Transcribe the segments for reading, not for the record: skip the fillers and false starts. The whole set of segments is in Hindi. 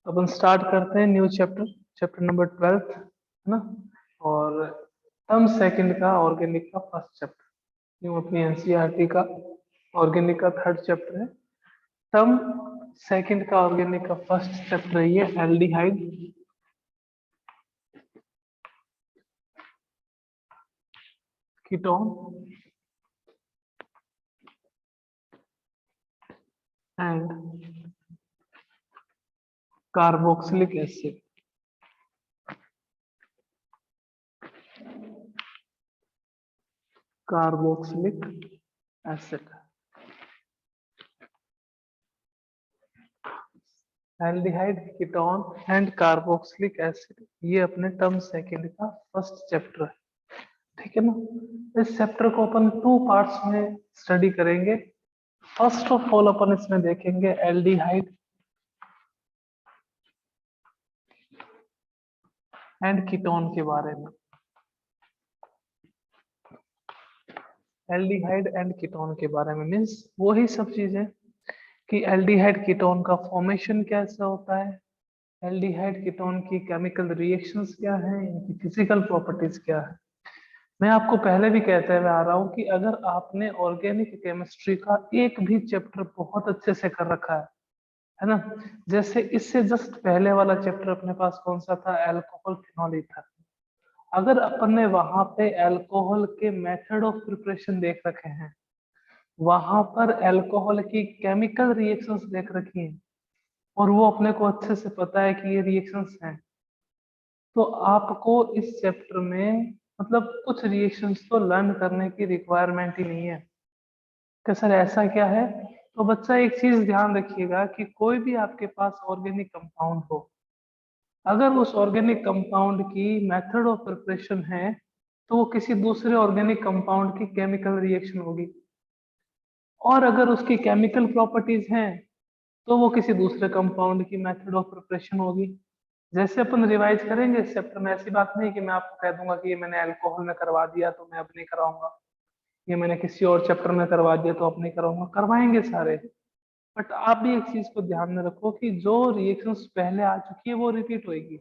अपन स्टार्ट करते हैं न्यू चैप्टर, चैप्टर नंबर 12 है ना। और टर्म सेकंड का ऑर्गेनिक का फर्स्ट चैप्टर, न्यू अपनी एनसीईआरटी का ऑर्गेनिक का थर्ड चैप्टर है। टर्म सेकंड का ऑर्गेनिक का फर्स्ट चैप्टर है ये aldehyde, ketone and carboxylic acid. Carboxylic acid, aldehyde, ketone and carboxylic acid, ये अपने टर्म सेकंड का फर्स्ट चैप्टर है। ठीक है ना। इस चैप्टर को अपन टू पार्ट्स में स्टडी करेंगे। फर्स्ट ऑफ ऑल अपन इसमें देखेंगे एल्डिहाइड एंड कीटोन के बारे में। एल्डिहाइड एंड कीटोन के बारे में मीन्स वही सब चीजें कि एल्डिहाइड कीटोन का फॉर्मेशन कैसा होता है, एल्डिहाइड कीटोन की केमिकल रिएक्शंस क्या है, इनकी फिजिकल प्रॉपर्टीज क्या है। मैं आपको पहले भी कहते हुए आ रहा हूँ कि अगर आपने ऑर्गेनिक केमिस्ट्री का एक भी चैप्टर बहुत अच्छे से कर रखा है ना, जैसे इससे जस्ट पहले वाला चैप्टर अपने पास कौन सा था, अल्कोहल फिनोल ईथर। अगर अपन ने वहां पे अल्कोहल के मेथड ऑफ प्रिपरेशन देख रखे हैं, वहां पर अल्कोहल की केमिकल रिएक्शंस देख रखी हैं, और वो अपने को अच्छे से पता है कि ये रिएक्शंस हैं, तो आपको इस चैप्टर में मतलब कुछ रिएक्शंस तो लर्न करने की रिक्वायरमेंट ही नहीं है कि सर ऐसा क्या है। तो बच्चा एक चीज ध्यान रखिएगा कि कोई भी आपके पास ऑर्गेनिक कंपाउंड हो, अगर उस ऑर्गेनिक कंपाउंड की मेथड ऑफ प्रिपरेशन है तो वो किसी दूसरे ऑर्गेनिक कंपाउंड की केमिकल रिएक्शन होगी, और अगर उसकी केमिकल प्रॉपर्टीज हैं तो वो किसी दूसरे कंपाउंड की मेथड ऑफ प्रिपरेशन होगी। जैसे अपन रिवाइज करेंगे इस चैप्टर में, ऐसी बात नहीं कि मैं आपको कह दूंगा कि ये मैंने अल्कोहल में करवा दिया तो मैं अब नहीं कराऊंगा, ये मैंने किसी और चैप्टर में करवा दिया तो अब नहीं कराऊंगा, करवाएंगे सारे। बट आप भी एक चीज को ध्यान में रखो कि जो रिएक्शंस पहले आ चुकी है वो रिपीट होगी,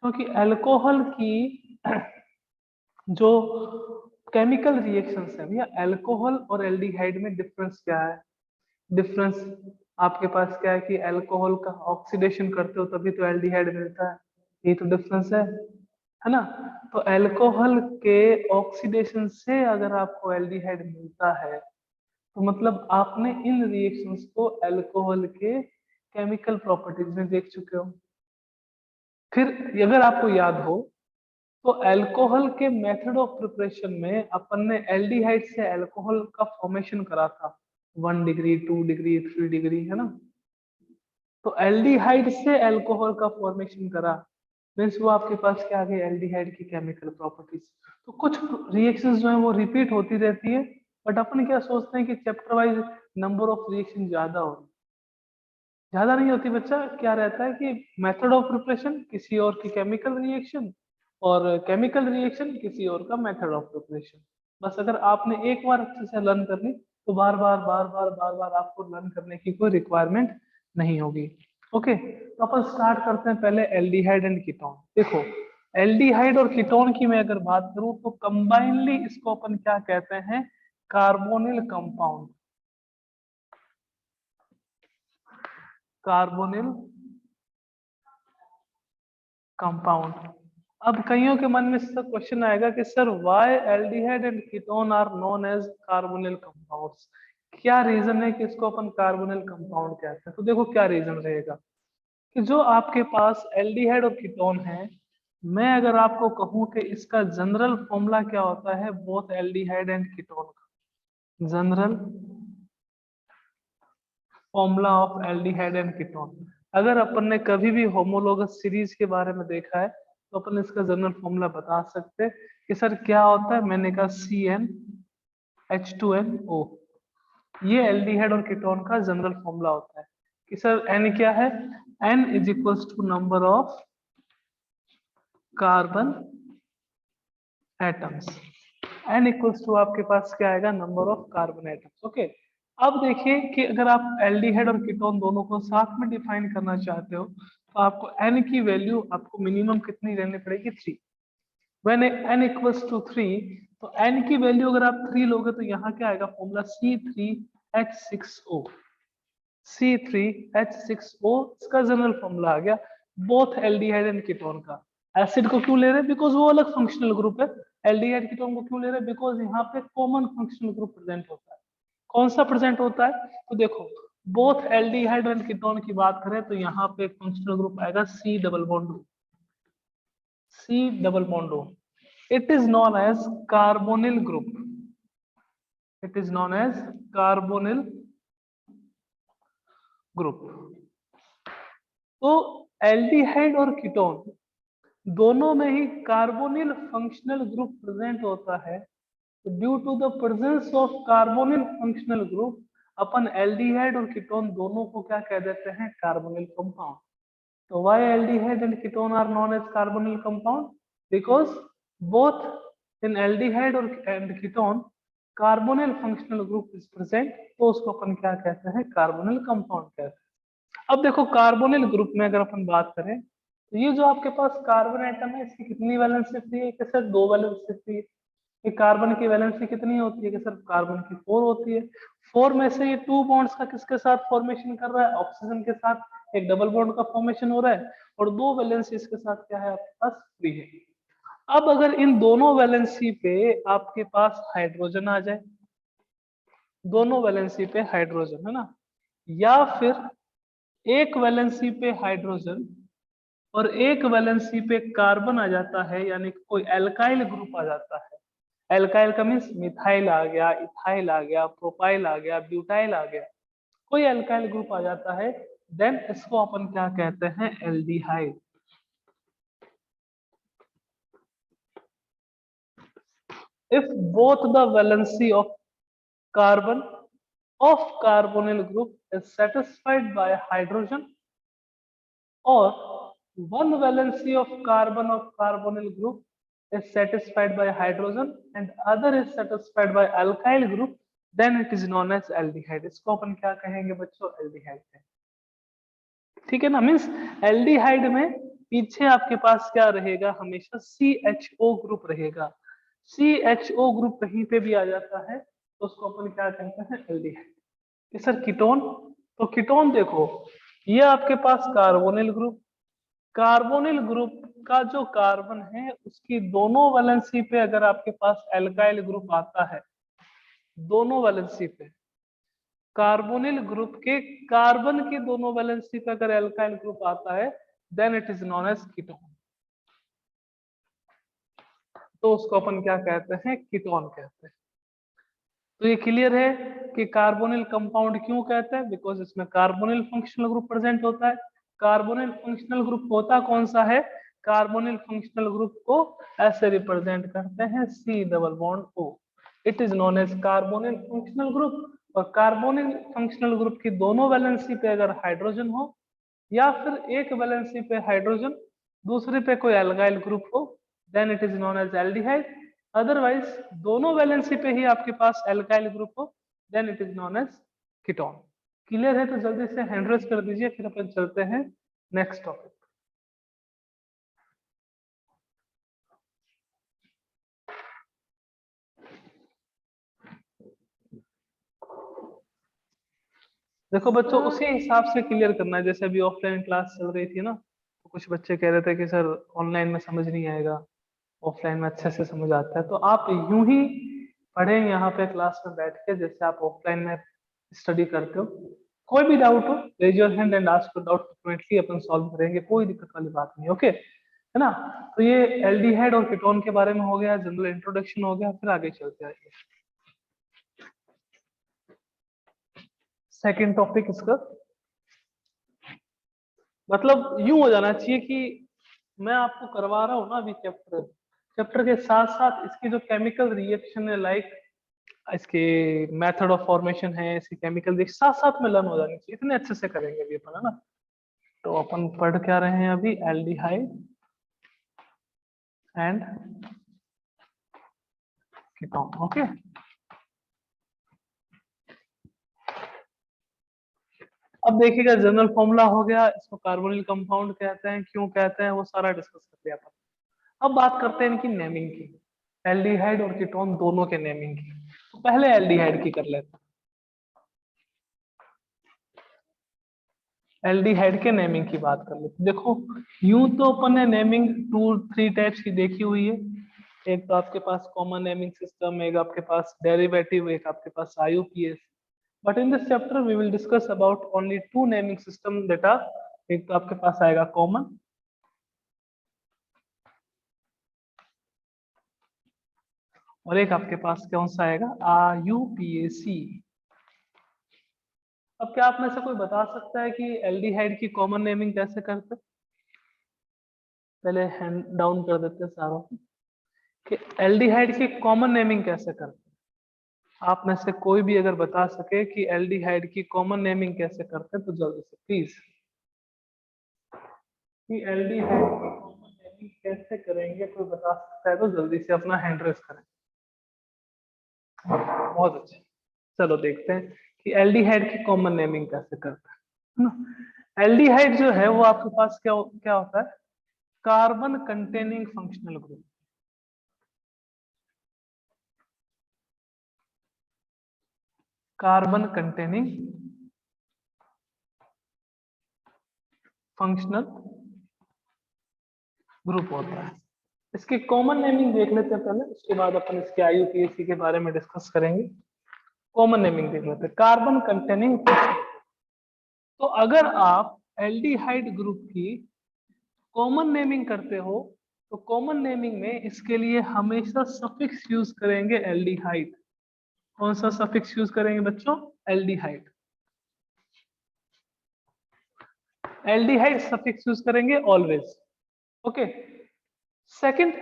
क्योंकि अल्कोहल की जो केमिकल रिएक्शंस है भैया, अल्कोहल और एल्डिहाइड में डिफरेंस क्या है। डिफरेंस आपके पास क्या है कि अल्कोहल का ऑक्सीडेशन करते हो तभी तो एल्डिहाइड मिलता है, ये तो डिफरेंस है ना। तो अल्कोहल के ऑक्सीडेशन से अगर आपको एल्डिहाइड मिलता है तो मतलब आपने इन रिएक्शंस को अल्कोहल के केमिकल प्रॉपर्टीज में देख चुके हो। फिर अगर आपको याद हो तो अल्कोहल के मेथड ऑफ प्रिपरेशन में अपन ने एल्डिहाइड से अल्कोहल का फॉर्मेशन करा था, 1 डिग्री 2 डिग्री 3 डिग्री, है ना। तो एल्डिहाइड से अल्कोहल का फॉर्मेशन करा मीन्स वो आपके पास क्या आ गई, एल्डिहाइड की केमिकल प्रॉपर्टीज। तो कुछ रिएक्शंस जो है वो रिपीट होती रहती है, बट अपन क्या सोचते हैं कि chapter wise number of reaction ज्यादा हो, ज्यादा नहीं होती बच्चा। क्या रहता है कि मेथड ऑफ प्रिपरेशन किसी और की केमिकल रिएक्शन, और केमिकल रिएक्शन किसी और का मेथड ऑफ प्रिपरेशन। बस अगर आपने एक बार अच्छे से लर्न कर ली तो बार बार बार बार बार बार आपको लर्न करने की कोई रिक्वायरमेंट नहीं होगी। ओके, तो अपन स्टार्ट करते हैं पहले एल्डिहाइड एंड कीटोन। देखो, एल्डिहाइड और कीटोन की मैं अगर बात करूं तो कंबाइनली इसको अपन क्या कहते हैं, कार्बोनिल कंपाउंड। Carbonyl compound. अब कईयों के मन में सर क्वेश्चन आएगा कि sir why aldehyde and ketone are known as carbonyl compounds, क्या रीजन है कि इसको अपन कार्बोनिल कंपाउंड कहते हैं। तो देखो क्या रीजन रहेगा कि जो आपके पास एल्डिहाइड और कीटोन है, मैं अगर आपको कहूं कि इसका जनरल फॉर्मूला क्या होता है बोथ एल्डिहाइड एंड कीटोन का, general formula of aldehyde and ketone, अगर अपन ने कभी भी होमोलोगस सीरीज के बारे में देखा है तो अपन इसका जनरल फॉर्मूला बता सकते हैं कि सर क्या होता है। मैंने कहा CnH2nO, ये एल्डिहाइड और कीटोन का जनरल फॉर्मूला होता है कि सर N क्या है, N is equals to number of carbon atoms, N equals to आपके पास क्या आएगा, number of carbon atoms. Okay, अब देखिए कि अगर आप एल्डिहाइड और कीटोन दोनों को साथ में डिफाइन करना चाहते हो आपको n की वैल्यू आपको मिनिमम कितनी लेनी पड़ेगी 3। व्हेन n इक्वल्स टू 3 तो n की वैल्यू अगर आप 3 लोगे तो यहाँ क्या आएगा फॉर्मूला C3H6O। C3H6O इसका जनरल फॉर्मूला आ गया बोथ एल्डिहाइड एंड कीटोन का। एसिड को क्यों ले रहे हैं? बिकॉज वो अलग फंक्शनल ग्रुप है। एल्डिहाइड कीटोन को क्यों ले रहे हैं? बिकॉज यहाँ पे कॉमन फंक्शनल ग्रुप प्रेजेंट होता है। कौन सा प्रेजेंट होता है? तो देखो बोथ एल्डिहाइड एंड कीटोन की बात करें तो यहाँ पे एक फंक्शनल ग्रुप आएगा C double bond O। C double bond O। It is known as carbonyl group. It is known as carbonyl group. तो एल्डिहाइड और कीटोन दोनों में ही कार्बोनिल फंक्शनल ग्रुप प्रेजेंट होता है। Due to the presence of carbonyl functional group अपन एल्डिहाइड और कीटोन दोनों को क्या कह देते हैं? Carbonyl compound. तो why aldehyde and ketone are known as carbonyl compound? Because both in aldehyde और and ketone carbonyl functional group is present, तो उसको अपन क्या कहते हैं? कार्बोनिल कंपाउंड कहते हैं। अब देखो कार्बोनिल ग्रुप में अगर अपन बात करें तो ये जो आपके पास कार्बन एटम है इसकी कितनी वैलेंसी फ्री है? कि सर 2 वैलेंसी फ्री है। ये कार्बन की वैलेंसी कितनी होती है? कि सर कार्बन की 4 होती है। 4 में से ये 2 बॉन्ड्स का किसके साथ फॉर्मेशन कर रहा है? ऑक्सीजन के साथ एक डबल बॉन्ड का फॉर्मेशन हो रहा है और 2 वैलेंसी इसके साथ क्या है आपके पास? फ्री है। अब अगर इन दोनों वैलेंसी पे आपके पास हाइड्रोजन आ जाए, दोनों वैलेंसी पे हाइड्रोजन है ना, या फिर एक वैलेंसी पे हाइड्रोजन और एक वैलेंसी पे कार्बन आ जाता है, यानी कोई एल्काइल ग्रुप आ जाता है। एल्काइल का मीन्स मिथाइल आ गया, इथाइल आ गया, प्रोपाइल आ गया, ब्यूटाइल आ गया, कोई एल्काइल ग्रुप आ जाता है, देन इसको अपन क्या कहते हैं? Aldehyde. If both the valency of carbon of carbonyl group is satisfied by hydrogen, or one valency of carbonyl group is satisfied by hydrogen and other is satisfied by alkyl group, then it is known as aldehyde. इसको अपन क्या कहेंगे बच्चों? एल्डिहाइड कहेंगे। ठीक है ना? मीन्स एल्डिहाइड में पीछे आपके पास क्या रहेगा? हमेशा CHO ग्रुप रहेगा। CHO ग्रुप कहीं पे भी आ जाता है तो उसको अपन क्या कहते हैं? एल्डिहाइड। Sir ketone? तो कीटोन देखो ये आपके पास कार्बोनिल ग्रुप, कार्बोनिल ग्रुप का जो कार्बन है उसकी दोनों वैलेंसी पे अगर आपके पास एल्काइल ग्रुप आता है, दोनों वैलेंसी पे कार्बोनिल ग्रुप के कार्बन की दोनों वैलेंसी पे अगर एल्काइल ग्रुप आता है, then it is known as ketone. तो उसको अपन क्या कहते हैं? कीटोन कहते हैं। तो ये क्लियर है कि कार्बोनिल कंपाउंड क्यों कहते हैं? बिकॉज इसमें कार्बोनिल फंक्शनल ग्रुप प्रेजेंट होता है। कार्बोनिल फंक्शनल ग्रुप होता कौन सा है? कार्बोनिल फंक्शनल ग्रुप को ऐसे रिप्रेजेंट करते हैं C double bond O। It is known as carbonyl functional group. और कार्बोनिल फंक्शनल ग्रुप की दोनों वैलेंसी पे अगर हाइड्रोजन हो या फिर एक वैलेंसी पे हाइड्रोजन दूसरे पे कोई एल्गाइल ग्रुप हो, then it is known as aldehyde. Otherwise दोनों वैलेंसी पे ही आपके पास एल्काइल ग्रुप हो, then it is known as ketone. Clear है? तो जल्दी से हैंड रेज कर दीजिए, फिर अपन चलते हैं नेक्स्ट टॉपिक। देखो बच्चों उसी हिसाब से क्लियर करना है जैसे अभी ऑफलाइन क्लास चल रही थी ना, तो कुछ बच्चे कह रहे थे कि सर ऑनलाइन में समझ नहीं आएगा, ऑफलाइन में अच्छे से समझ आता है। तो आप यूं ही पढ़ें यहाँ पे क्लास में बैठ के जैसे आप ऑफलाइन में स्टडी करते हो। कोई भी डाउट हो raise your hand and ask doubt, definitely अपन सॉल्व करेंगे, कोई दिक्कत वाली बात नहीं। ओके है ना? तो ये एल्डिहाइड और कीटोन के बारे में हो गया, जनरल इंट्रोडक्शन हो गया, फिर आगे चलते हैं। सेकेंड टॉपिक इसका मतलब यूं हो जाना चाहिए कि मैं आपको करवा रहा हूँ ना अभी चैप्टर के साथ साथ इसकी जो केमिकल रिएक्शन है, लाइक इसके मेथड ऑफ फॉर्मेशन है, इसकी केमिकल साथ साथ में लर्न हो जानी चाहिए। इतने अच्छे से करेंगे अभी अपन, है ना? तो अपन पढ़ क्या रहे हैं अभी? Aldehyde and ketone. ओके अब देखिएगा जनरल फॉर्मूला हो गया, इसको कार्बोनिल कंपाउंड कहते हैं, क्यों कहते हैं वो सारा डिस्कस कर लिया अपन। अब बात करते हैं इनकी नेमिंग की, एल्डिहाइड और कीटोन दोनों के नेमिंग की। तो पहले एल्डिहाइड की कर लेते हैं। एल्डिहाइड के नेमिंग की बात कर लेते हैं। देखो यूं तो अपन ने नेमिंग 2-3 टाइप्स की देखी हुई है। एक तो आपके पास कॉमन नेमिंग सिस्टम, एक आपके पास डेरिवेटिव, एक आपके पास IUPAC। But in this chapter we will discuss about only 2 naming system that are, एक तो आपके पास आएगा कॉमन और एक आपके पास कौन सा आएगा, IUPAC। अब क्या आप में से कोई बता सकता है कि एल्डिहाइड की कॉमन नेमिंग कैसे करते हैं? पहले हैंड डाउन कर देते हैं सारों को कि एल्डिहाइड की कॉमन नेमिंग कैसे करते हैं। आप में से कोई भी अगर बता सके कि एल्डिहाइड की कॉमन नेमिंग कैसे करते हैं तो जल्दी से प्लीज, कि एल्डिहाइड की कॉमन नेमिंग कैसे करेंगे कोई बता सकता है तो जल्दी से अपना हैंड रेस करें। बहुत अच्छा, चलो देखते हैं कि एल्डिहाइड की कॉमन नेमिंग कैसे करते हैं। एल्डिहाइड जो है वो आपके पास क्या क्या होता है, carbon containing functional group. Carbon containing functional group होता है। इसकी कॉमन नेमिंग देख लेते हैं पहले, उसके बाद अपन इसके IUPAC के बारे में डिस्कस करेंगे। कॉमन नेमिंग देख लेते हैं, कार्बन कंटेनिंग फंक्शनल। तो अगर आप एल्डिहाइड ग्रुप की कॉमन नेमिंग करते हो तो कॉमन नेमिंग में इसके लिए हमेशा सफिक्स यूज करेंगे एल्डिहाइड। कौन सा सफिक्स यूज करेंगे बच्चों, एल्डिहाइड। एल्डिहाइड सफिक्स यूज करेंगे ऑलवेज। ओके। सेकंड,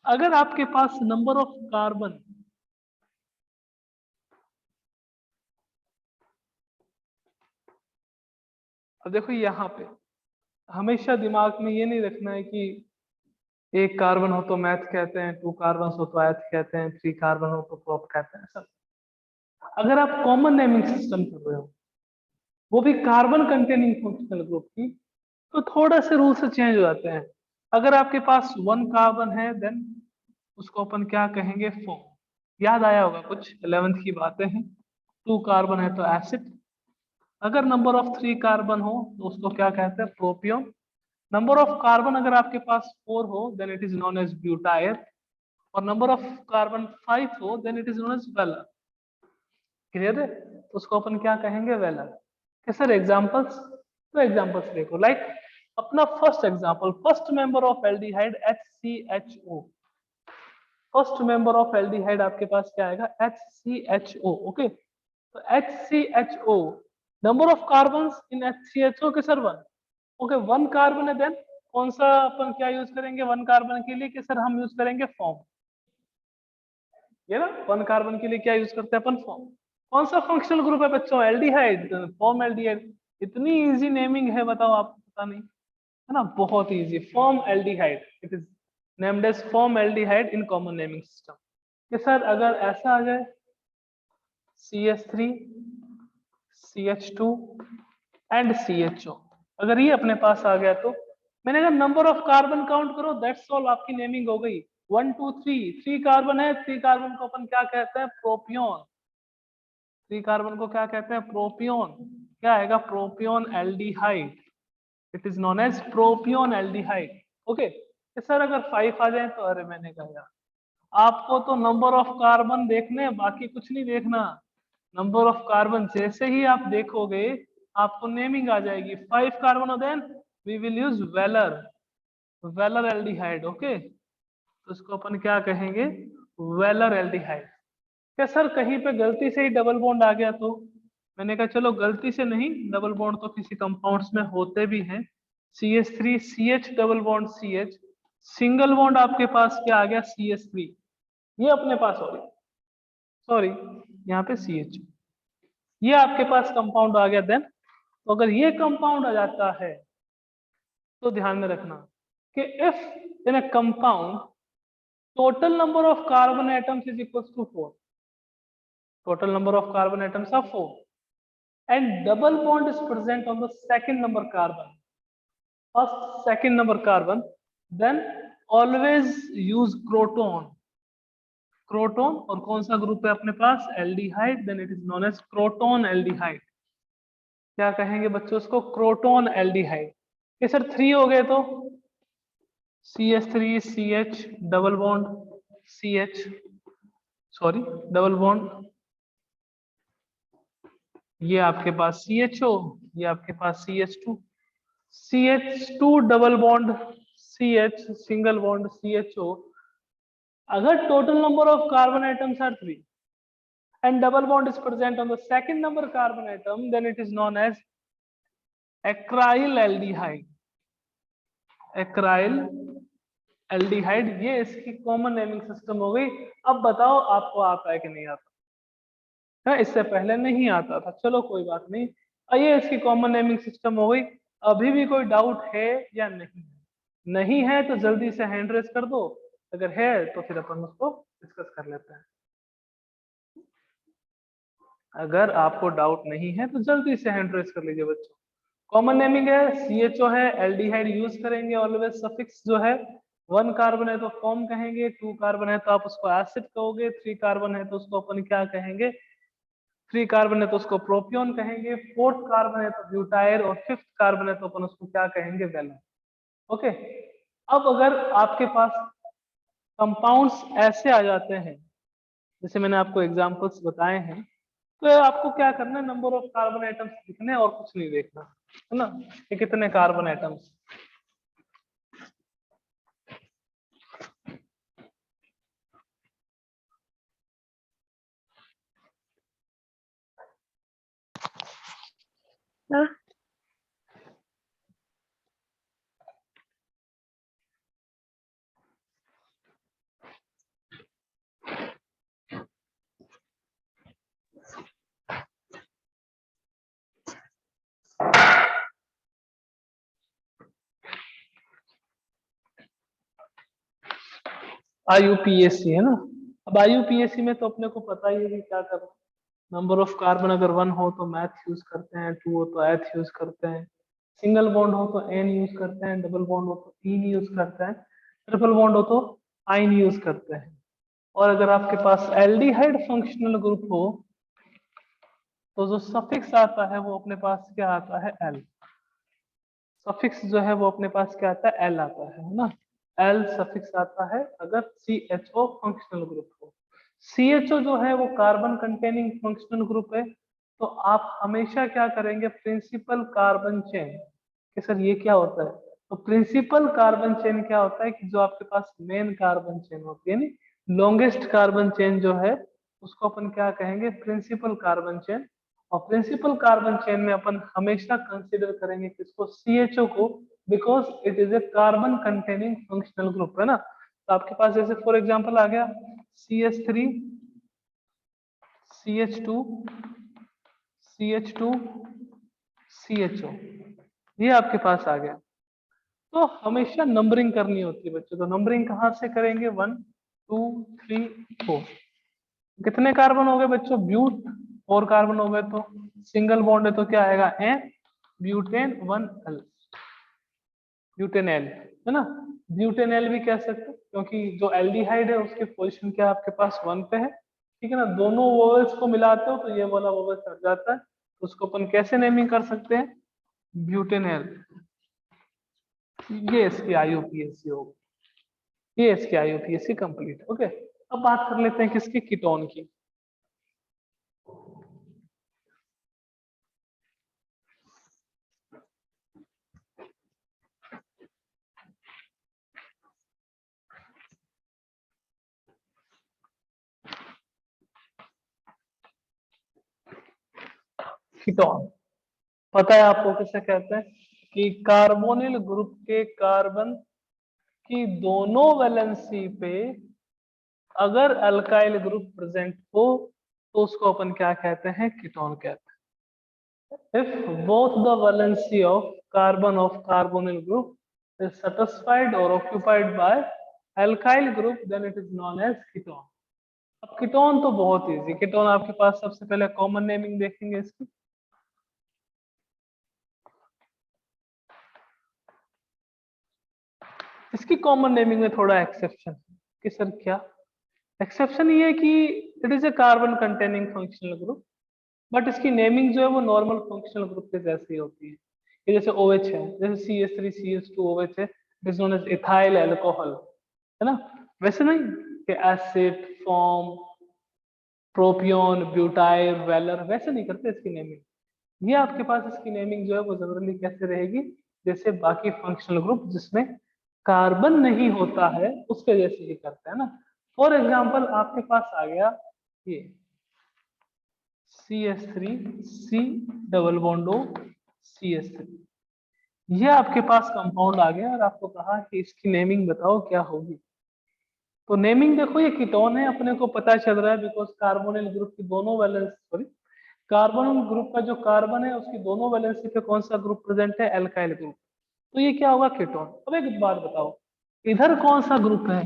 अगर आपके पास नंबर ऑफ कार्बन, अब देखो यहाँ पे हमेशा दिमाग में ये नहीं रखना है कि एक कार्बन हो तो मैथ कहते हैं, 2 कार्बन हो तो एथ कहते हैं, 3 कार्बन हो तो प्रोप कहते हैं। सब अगर आप कॉमन नेमिंग सिस्टम कर रहे हो वो भी कार्बन कंटेनिंग फंक्शनल ग्रुप की, तो थोड़ा से रूल से चेंज हो जाते हैं। अगर आपके पास 1 कार्बन है देन उसको अपन क्या कहेंगे, फॉर्म। याद आया होगा कुछ 11th की बातें हैं। 2 कार्बन है तो एसिड, अगर नंबर ऑफ 3 कार्बन हो तो उसको क्या कहते हैं, प्रोपियोन। नंबर ऑफ कार्बन अगर आपके पास 4 हो then it is known as butyl, और नंबर ऑफ कार्बन 5 हो then it is known as valer. Clear है, तो उसको अपन क्या कहेंगे, वेलर। okay, सर एग्जांपल्स, तो एग्जांपल्स देखो लाइक अपना first example, first member of aldehyde HCHO। First member of aldehyde आपके पास क्या आएगा, HCHO। ओके, तो HCHO number of carbon in HCHO के सर 1। ओके, 1 कार्बन है देन कौन सा अपन क्या यूज करेंगे 1 कार्बन के लिए, कि सर हम यूज करेंगे फॉर्म। ये ना 1 कार्बन के लिए क्या यूज करते हैं अपन, फॉर्म। कौन सा फंक्शनल ग्रुप है बच्चों, एल्डिहाइड, फॉर्म एल्डिहाइड। इतनी इजी नेमिंग है, बताओ आपको पता नहीं है ना, बहुत easy, formaldehyde, it is named as formaldehyde in common naming system. कि सर अगर ऐसा आ जाए CH3 CH2 एंड CHO, अगर ये अपने पास आ गया तो मैंने कहा नंबर ऑफ कार्बन काउंट करो, दैट्स ऑल, आपकी नेमिंग हो गई। 1 2 3, 3 कार्बन है, 3 कार्बन को अपन क्या कहते हैं, प्रोपियोन। 3 कार्बन को क्या कहते हैं, प्रोपियोन। क्या आएगा, propion aldehyde, it is known as propion aldehyde. Okay, sir अगर 5 आ जाए तो, अरे मैंने कहा यार आपको तो नंबर ऑफ कार्बन देखने, बाकी कुछ नहीं देखना। नंबर ऑफ कार्बन जैसे ही आप देखोगे आपको नेमिंग आ जाएगी। 5 carbon then we will use valer, valeraldehyde. Okay, तो इसको अपन क्या कहेंगे, वेलर एल्डिहाइड। क्या सर कहीं पे गलती से ही डबल बॉन्ड आ गया तो, मैंने कहा चलो गलती से नहीं, डबल बॉन्ड तो किसी कंपाउंड्स में होते भी हैं। CH3 CH double bond CH, single bond आपके पास क्या आ गया, CH3, ये अपने पास हो रही, सॉरी यहाँ पे CH, ये आपके पास कंपाउंड आ गया। देन तो अगर ये कंपाउंड आ जाता है तो ध्यान में रखना कि if in a compound total number of carbon atoms is equal to 4, total number of carbon atoms are 4, and double bond is present on the second number carbon, first second number carbon, then always use croton. Croton और कौन सा ग्रुप है अपने पास, aldehyde, then it is known as croton aldehyde. क्या कहेंगे बच्चों उसको, क्रोटोन एल्डिहाइड। ये सर 3 हो गए तो CH3 CH double bond CH, sorry double bond, ये आपके पास CHO, ये आपके पास CH2, CH2 double bond CH single bond CHO। अगर total number of carbon atoms are 3 and double bond is present on the second number carbon atom, then it is known as acryl aldehyde। acryl aldehyde, ये इसकी कॉमन नेमिंग सिस्टम हो गई। अब बताओ आपको आता है कि नहीं आता है, इससे पहले नहीं आता था, चलो कोई बात नहीं, ये इसकी कॉमन नेमिंग सिस्टम हो गई। अभी भी कोई डाउट है या नहीं है? नहीं है तो जल्दी से हैंड रेस कर दो, अगर है तो फिर अपन उसको डिस्कस कर लेते हैं। अगर आपको डाउट नहीं है तो जल्दी से हैंड रेस कर लीजिए बच्चों। कॉमन नेमिंग है, CHO है, एल्डिहाइड यूज करेंगे ऑलवेज, सफिक्स जो है 1 कार्बन है तो फॉर्म कहेंगे, 2 कार्बन है तो आप उसको एसिड कहोगे, 3 कार्बन है तो उसको अपन क्या कहेंगे, 3 कार्बन है तो उसको प्रोपियोन कहेंगे, 4th कार्बन है तो ब्यूटाइल, और 5th कार्बन है तो अपन उसको क्या कहेंगे, वेलन। ओके, अब अगर आपके पास कंपाउंड्स ऐसे आ जाते हैं जैसे मैंने आपको एग्जांपल्स बताए हैं, तो आपको क्या करना है, नंबर ऑफ कार्बन एटम्स लिखने और कुछ नहीं देखना, है ना, ये कितने कार्बन एटम्स। IUPAC है ना। अब IUPAC में तो अपने को पता ही है कि क्या करना, नंबर ऑफ कार्बन अगर 1 हो तो मैथ यूज करते हैं, 2 हो तो एथ यूज करते हैं, सिंगल बॉन्ड हो तो N यूज करते हैं, डबल बॉन्ड हो तो इन यूज करते हैं, ट्रिपल बॉन्ड हो तो आइन यूज करते हैं। और अगर आपके पास एल्डिहाइड फंक्शनल ग्रुप हो तो जो सफिक्स आता है वो अपने पास क्या आता है, L। सफिक्स जो है वो अपने पास क्या आता है, L आता है ना, L सफिक्स आता है अगर CHO फंक्शनल ग्रुप हो। CHO जो है वो कार्बन कंटेनिंग फंक्शनल ग्रुप है, तो आप हमेशा क्या करेंगे, प्रिंसिपल कार्बन चेन, कि सर ये क्या होता है, तो प्रिंसिपल कार्बन चेन क्या होता है कि जो आपके पास मेन कार्बन चेन होती है ना, लॉन्गेस्ट कार्बन चेन जो है उसको अपन क्या कहेंगे, प्रिंसिपल कार्बन चेन। और प्रिंसिपल कार्बन चेन में अपन हमेशा कंसीडर करेंगे किसको, CHO को, because it is a carbon containing functional group, है ना। तो आपके पास जैसे फॉर एग्जांपल आ गया CH3 CH2 CH2 CHO, ये आपके पास आ गया। तो हमेशा नंबरिंग करनी होती है बच्चों, तो नंबरिंग कहाँ से करेंगे, 1 2 3 4। कितने कार्बन हो गए बच्चों, ब्यूट, 4 कार्बन हो गए तो सिंगल बॉन्ड है तो क्या आएगा, N, ब्यूटेन 1L, ब्यूटेनल, है ना। ब्यूटेनल भी कह सकते हैं क्योंकि जो एल्डिहाइड है उसकी पोजीशन क्या आपके पास 1 पे है, ठीक है ना। दोनों वोवेल्स को मिलाते हो तो ये वाला वोवेल चढ़ जाता है, तो उसको अपन कैसे नेमिंग कर सकते हैं, ब्यूटेनल। ये इसकी IUPAC होगी, ये इसकी IUPAC कंप्लीट। ओके, अब बात कर लेते हैं किसकी, कीटोन की। कीटोन पता है आपको किसे कहते हैं, कि कार्बोनिल ग्रुप के कार्बन की दोनों वैलेंसी पे अगर अल्काइल ग्रुप प्रेजेंट हो तो उसको अपन क्या कहते हैं, कीटोन कहते हैं। If both the valency of carbon of carbonyl group is satisfied or occupied by alkyl group then it is known as ketone। अब कीटोन तो बहुत इजी, कीटोन आपके पास सबसे पहले कॉमन नेमिंग देखेंगे इसकी, इसकी कॉमन नेमिंग में थोड़ा एक्सेप्शन है कि सर क्या एक्सेप्शन ये है कि it is a carbon containing functional group, but इसकी नेमिंग जो है वो नॉर्मल फंक्शनल ग्रुप के जैसी होती है। ये जैसे OH है, जैसे CH3CH2 OH है, this known as ethyl alcohol, है ना। वैसे नहीं कि acid form propion butyl valer, वैसे नहीं करते इसकी नेमिंग। ये आपके पास इसकी नेमिंग जो है वो जनरली कैसे रहेगी, जैसे बाकी फंक्शनल ग्रुप जिसमें कार्बन नहीं होता है उसके जैसे ही करते हैं ना। फॉर एग्जाम्पल आपके पास आ गया ये CH3 C double bond O CH3, ये आपके पास कंपाउंड आ गया और आपको कहा कि इसकी नेमिंग बताओ क्या होगी। तो नेमिंग देखो ये कीटोन है, अपने को पता चल रहा है बिकॉज कार्बोनिल ग्रुप की दोनों वैलेंस सॉरी कार्बोनिल ग्रुप का जो कार्बन है उसकी दोनों वैलेंसी पे कौन सा ग्रुप प्रेजेंट है, एल्काइल ग्रुप। तो ये क्या होगा, कीटोन। अब एक बात बताओ, इधर कौन सा ग्रुप है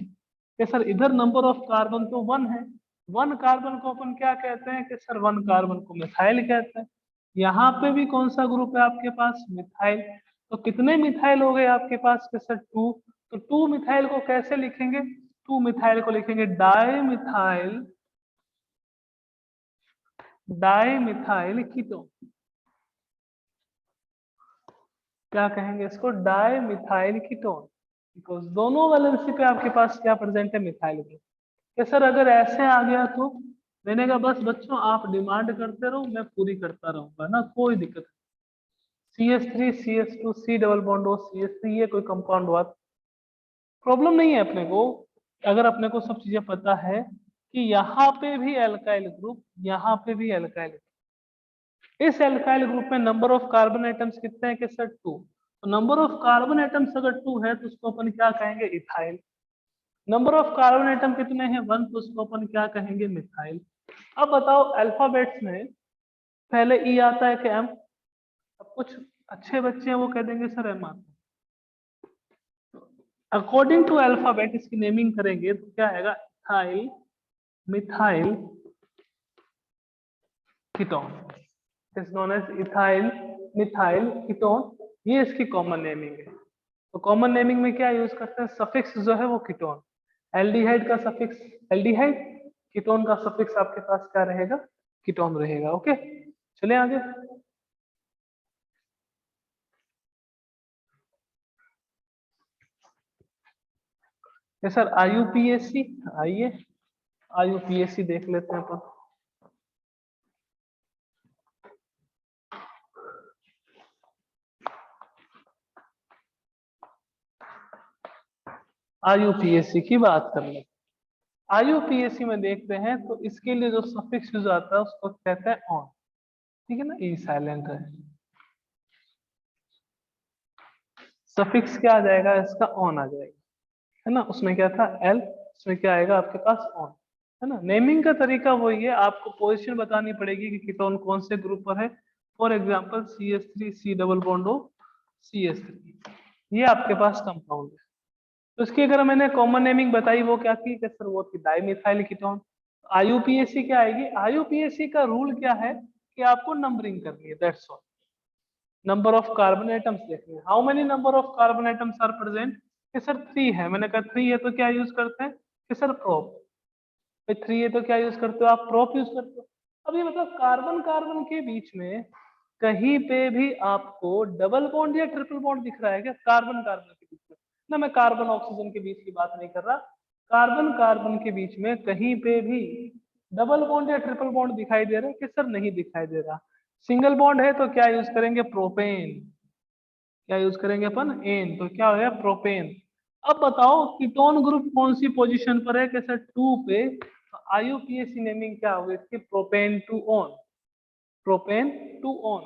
कि सर इधर नंबर ऑफ कार्बन तो 1 है, 1 कार्बन को अपन क्या कहते हैं कि सर 1 कार्बन को मिथाइल कहते हैं। यहाँ पे भी कौन सा ग्रुप है आपके पास, मिथाइल। तो कितने मिथाइल हो गए आपके पास के सर 2। तो 2 मिथाइल को कैसे लिखेंगे, 2 मिथाइल को लिखेंगे डाई मिथाइल कीटोन। क्या कहेंगे इसको, डाई मिथाइल कीटोन, बिकॉज दोनों वैलेंसी पे आपके पास क्या प्रेजेंट है, मिथाइल ग्रुप। कि सर अगर ऐसे आ गया तो मैंने कहा बस बच्चों आप डिमांड करते रहो, मैं पूरी करता रहूंगा ना, कोई दिक्कत नहीं। CH3 CH2 C double bond O CH3 ये कोई कंपाउंड हुआ, प्रॉब्लम नहीं है अपने को। अगर अपने को सब चीजें पता है कि यहाँ पे भी एल्काइल ग्रुप, यहाँ पे भी एल्काइल ग्रुप, इस एल्काइल ग्रुप में नंबर ऑफ कार्बन एटम्स कितने हैं कि सर 2। तो नंबर ऑफ कार्बन एटम्स अगर 2 है तो उसको अपन क्या कहेंगे, ethyl. Number of carbon atom कितने हैं 1, तो उसको अपन क्या कहेंगे, मिथाइल। अब बताओ अल्फाबेट्स में पहले ई आता है कि एम। अब कुछ अच्छे बच्चे हैं वो कह देंगे सर एम आता है। अकॉर्डिंग टू अल्फाबेट इसकी नेमिंग करेंगे तो क्या आएगा, ethyl methyl ketone, is known as ethyl methyl ketone. ये इसकी कॉमन नेमिंग है। तो कॉमन नेमिंग में क्या यूज करते हैं, सफिक्स जो है वो कीटोन, एल्डिहाइड का सफिक्स एल्डिहाइड, कीटोन का सफिक्स आपके पास क्या रहेगा, कीटोन रहेगा। ओके चलिए आगे। ये सर IUPAC, आइए IUPAC देख लेते हैं अपन। IUPAC की बात कर लेते हैं। IUPAC में देखते हैं तो इसके लिए जो सफिक्स यूज आता है उसको कहते हैं ऑन, ठीक है ना, ई साइलेंट है। सफिक्स क्या आ जाएगा इसका, ऑन आ जाएगा, है ना। उसमें क्या था एल, उसमें क्या आएगा आपके पास ऑन, है ना। नेमिंग का तरीका वही है, आपको पोजीशन बतानी पड़ेगी कि कीटोन कौन से ग्रुप पर है। For example CH3 C double bond O CH3, ये आपके पास कंपाउंड है। तो इसकी अगर मैंने कॉमन नेमिंग बताई वो क्या थी कि सर वो थी डाइमिथाइल कीटोन। IUPAC क्या आएगी, IUPAC का रूल क्या है कि आपको नंबरिंग करनी है, that's all. Number of carbon atoms देखने, how many number of carbon atoms are present, कि सर 3 है। मैंने कहा 3 है तो क्या यूज करते हैं कि सर प्रोप, 3 है तो क्या यूज करते हो आप, प्रोप यूज करते हो। अब ये मतलब कार्बन कार्बन के बीच में कहीं पे भी आपको डबल बॉन्ड या ट्रिपल बॉन्ड दिख रहा है क्या, कार्बन कार्बन के बीच में ना, मैं कार्बन ऑक्सीजन के बीच की बात नहीं कर रहा, कार्बन कार्बन के बीच में कहीं पे भी डबल बॉन्ड या ट्रिपल बॉन्ड दिखाई दे रहा है कि सर नहीं दिखाई दे रहा। सिंगल बॉन्ड है तो क्या यूज करेंगे, प्रोपेन। क्या यूज करेंगे अपन, एन, तो क्या हो गया प्रोपेन। अब बताओ कीटोन ग्रुप कौन सी पोजीशन पर है, कैसे 2 पे। IUPAC नेमिंग क्या होगी इसकी, propane two on, propane two on.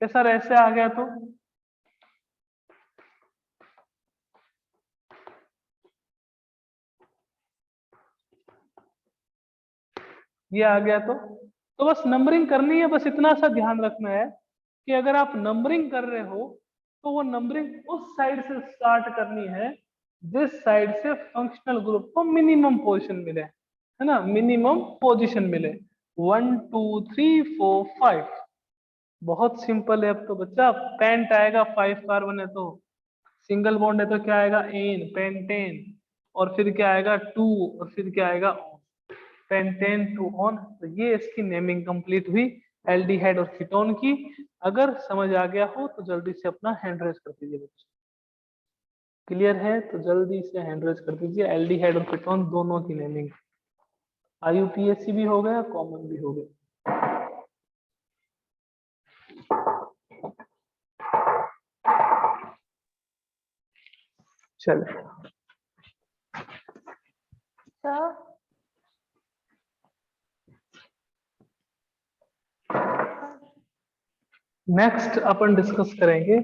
कैसा ऐसे आ गया तो ये आ गया तो बस नंबरिंग करनी है, बस इतना सा ध्यान रखना है कि अगर आप नंबरिंग कर रहे हो तो वो नंबरिंग उस साइड से स्टार्ट करनी है जिस साइड से फंक्शनल ग्रुप को मिनिमम पोजीशन मिले, है ना, मिनिमम पोजीशन मिले। 1 2 3 4 5, बहुत सिंपल है। अब तो बच्चा पेंट आएगा 5 कार्बन है तो सिंगल बॉन्ड है तो क्या आएगा एन, पेंटेन, और फिर क्या आएगा टू, और फिर क्या आएगा पेंटेन टू ऑन। तो ये इसकी नेमिंग कंप्लीट हुई एल्डिहाइड और कीटोन की। अगर समझ आ गया हो तो जल्दी से अपना हैंड रेज कर दीजिए बच्चे। क्लियर है तो जल्दी से हैंड रेज कर दीजिए। एल्डिहाइड और कीटोन दोनों की नेमिंग, IUPAC भी हो गया, कॉमन भी हो गया। चले नेक्स्ट अपन डिस्कस करेंगे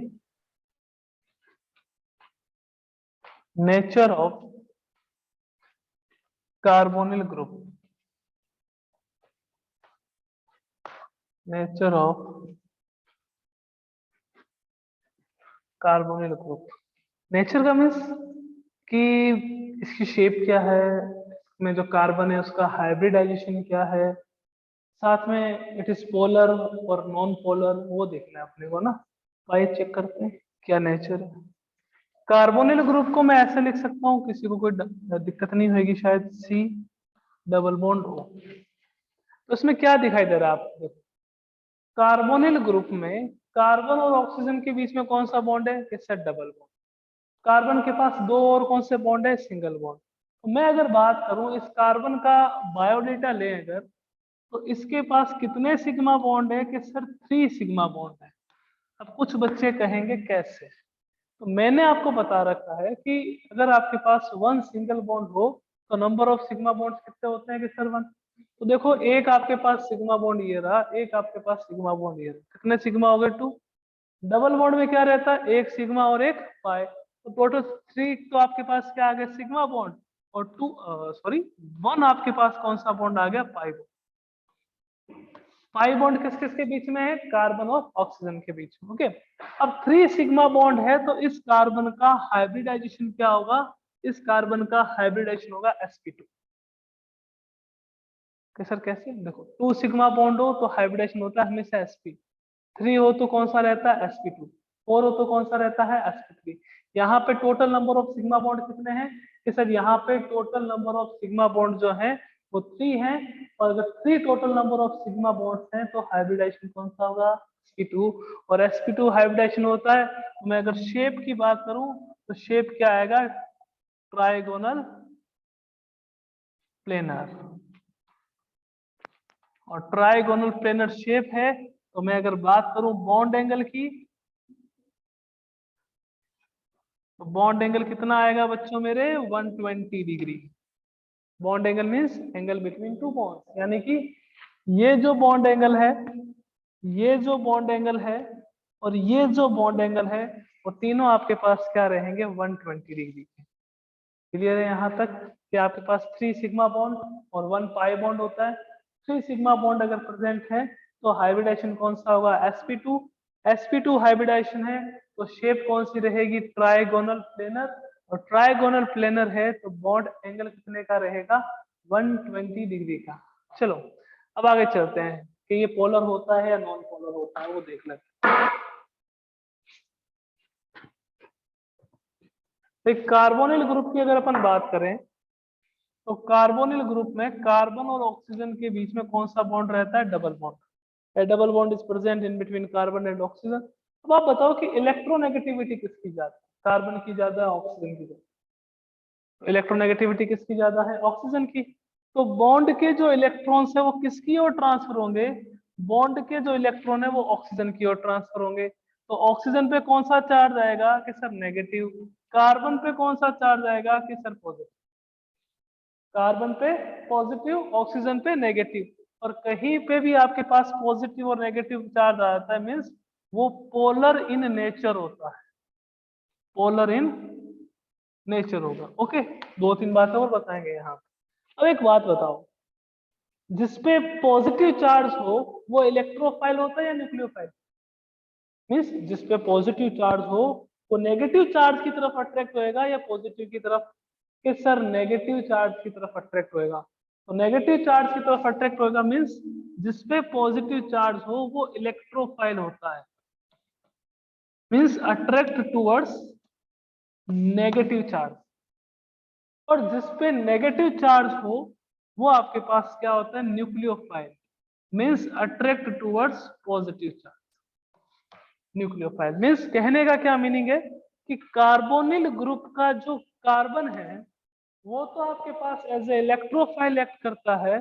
nature of carbonyl group. Nature of carbonyl group. Nature का मीन्स कि इसकी शेप क्या है, में जो कार्बन है उसका हाइब्रिडाइजेशन क्या है, साथ में इट इज पोलर और नॉन पोलर, वो देखना है अपने को ना। तो आइए चेक करते हैं क्या नेचर है। कार्बोनिल ग्रुप को मैं ऐसे लिख सकता हूँ, किसी को कोई दिक्कत नहीं होगी शायद, C डबल बॉन्ड O। तो इसमें क्या दिखाई दे रहा है आपको? कार्बोनिल ग्रुप में कार्बन और ऑक्सीजन के बीच में कौन सा बॉन्ड है? इससे डबल बॉन्ड। कार्बन के पास दो और कौन से बॉन्ड है? Single bond. तो मैं अगर बात करूं इस कार्बन का बायोडेटा ले अगर, तो इसके पास कितने सिग्मा बॉन्ड है? कि सर 3 सिग्मा बॉन्ड है। अब कुछ बच्चे कहेंगे कैसे? तो मैंने आपको बता रखा है कि अगर आपके पास 1 सिंगल बॉन्ड हो तो नंबर ऑफ सिग्मा बॉन्ड्स कितने होते हैं? कि सर 1। तो देखो एक आपके पास सिग्मा बॉन्ड ये रहा, एक आपके पास सिग्मा बॉन्ड ये रहा, कितने सिग्मा हो गए? 2। डबल बॉन्ड में क्या रहता है? एक सिग्मा और एक पाई, तो टोटल 3। तो आपके पास क्या आ गया? Sigma bond. और 2 1 आपके पास कौन सा बॉन्ड आ गया? Pi bond. पाई बॉन्ड किस किस के बीच में है? कार्बन और ऑक्सीजन के बीच में। ओके, अब 3 सिग्मा बॉन्ड है तो इस कार्बन का हाइब्रिडाइजेशन क्या होगा? इस कार्बन का हाइब्रिडाइजेशन होगा sp2। सर कैसे? देखो 2 सिग्मा बॉन्ड हो तो हाइब्रिडाइजेशन होता है हमेशा sp, 3 हो तो कौन सा रहता है? sp2, 4 हो तो कौन सा रहता है? sp3। यहाँ पे total number of sigma bond कितने हैं? कि सर यहाँ पे total number of sigma bond जो है वो 3 है, और अगर 3 total number of sigma bonds हैं तो हाइब्रिडाइजेशन कौन सा होगा? sp2। और sp2 हाइब्रिडाइजेशन होता है। तो मैं अगर शेप की बात करूं तो शेप क्या आएगा? Trigonal planar. और ट्राइगोनल प्लेनर शेप है तो मैं अगर बात करूं बॉन्ड एंगल की, तो बॉन्ड एंगल कितना आएगा बच्चों मेरे? 120 degree. Bond angle means angle between two bonds, यानी कि ये जो बॉन्ड एंगल है, ये जो बॉन्ड एंगल है और ये जो बॉन्ड एंगल है, वो तीनों आपके पास क्या रहेंगे? 120 डिग्री के। क्लियर है यहाँ तक कि आपके पास 3 सिग्मा बॉन्ड और 1 पाई बॉन्ड होता है। 3 सिग्मा बॉन्ड अगर प्रेजेंट है तो हाइब्रिडाइजेशन कौन सा होगा? sp2। sp2 हाइब्रिडाइजेशन है तो शेप कौन सी रहेगी? Trigonal planar. और ट्राइगोनल प्लेनर है तो बॉन्ड एंगल कितने का रहेगा? 120 डिग्री का। चलो अब आगे चलते हैं कि ये पोलर होता है या नॉन पोलर होता है, वो देख लेते हैं। एक कार्बोनिल ग्रुप की अगर अपन बात करें तो कार्बोनिल ग्रुप में कार्बन और ऑक्सीजन के बीच में कौन सा बॉन्ड रहता है? Double bond. A double bond is present in between carbon and oxygen. अब आप बताओ कि इलेक्ट्रोनेगेटिविटी किसकी ज्यादा? कार्बन की ज्यादा है, ऑक्सीजन की ज्यादा? तो इलेक्ट्रोनेगेटिविटी किसकी ज्यादा है? ऑक्सीजन की। तो बॉन्ड के जो इलेक्ट्रॉन्स है वो किसकी ओर ट्रांसफर होंगे? बॉन्ड के जो इलेक्ट्रॉन है वो ऑक्सीजन की ओर ट्रांसफर होंगे। तो ऑक्सीजन पे कौन सा चार्ज आएगा? कि सर नेगेटिव। कार्बन पे कौन सा चार्ज आएगा? कि सर पॉजिटिव। कार्बन पे पॉजिटिव, ऑक्सीजन पे नेगेटिव। और कहीं पे भी आपके पास पॉजिटिव और नेगेटिव चार्ज आता है मीन्स वो पोलर इन नेचर होता है। पोलर इन नेचर होगा। ओके, 2-3 बातें और बताएंगे यहाँ। अब एक बात बताओ, जिसपे पॉजिटिव चार्ज हो वो इलेक्ट्रोफाइल होता है या न्यूक्लियोफाइल? मीन्स जिसपे पॉजिटिव चार्ज हो वो नेगेटिव चार्ज की तरफ अट्रैक्ट होएगा या पॉजिटिव की तरफ? कि सर नेगेटिव चार्ज की तरफ अट्रैक्ट होएगा। तो नेगेटिव चार्ज की तरफ अट्रैक्ट होएगा मीन्स जिसपे पॉजिटिव चार्ज हो वो इलेक्ट्रोफाइल होता है, means attract towards negative charge, और जिस पे नेगेटिव चार्ज हो वो आपके पास क्या होता है, nucleophile, means attract towards positive charge. Nucleophile means कहने का क्या मीनिंग है कि कार्बोनिल ग्रुप का जो कार्बन है वो तो आपके पास एज ए इलेक्ट्रोफाइल एक्ट करता है,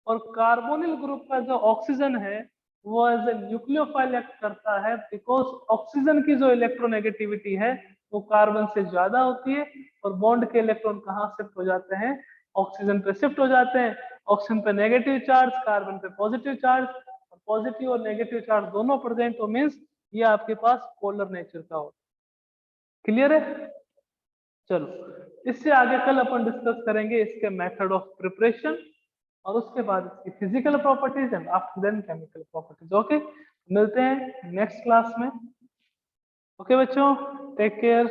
और कार्बोनिल ग्रुप का जो ऑक्सीजन है वो एज ए न्यूक्लियोफाइल एक्ट करता है, बिकॉज ऑक्सीजन की जो इलेक्ट्रोनेगेटिविटी है वो कार्बन से ज्यादा होती है, और बॉन्ड के इलेक्ट्रॉन कहाँ शिफ्ट हो जाते हैं, ऑक्सीजन पे शिफ्ट हो जाते हैं। ऑक्सीजन पे नेगेटिव चार्ज, कार्बन पे पॉजिटिव चार्ज, और पॉजिटिव और नेगेटिव चार्ज दोनों प्रेजेंट हो मीन्स ये आपके पास पोलर नेचर का हो। क्लियर है? चलो इससे आगे कल अपन डिस्कस करेंगे इसके मेथड ऑफ प्रिपरेशन, और उसके बाद इसकी physical properties and after then chemical properties. Okay, मिलते हैं नेक्स्ट क्लास में। ओके बच्चों, टेक केयर।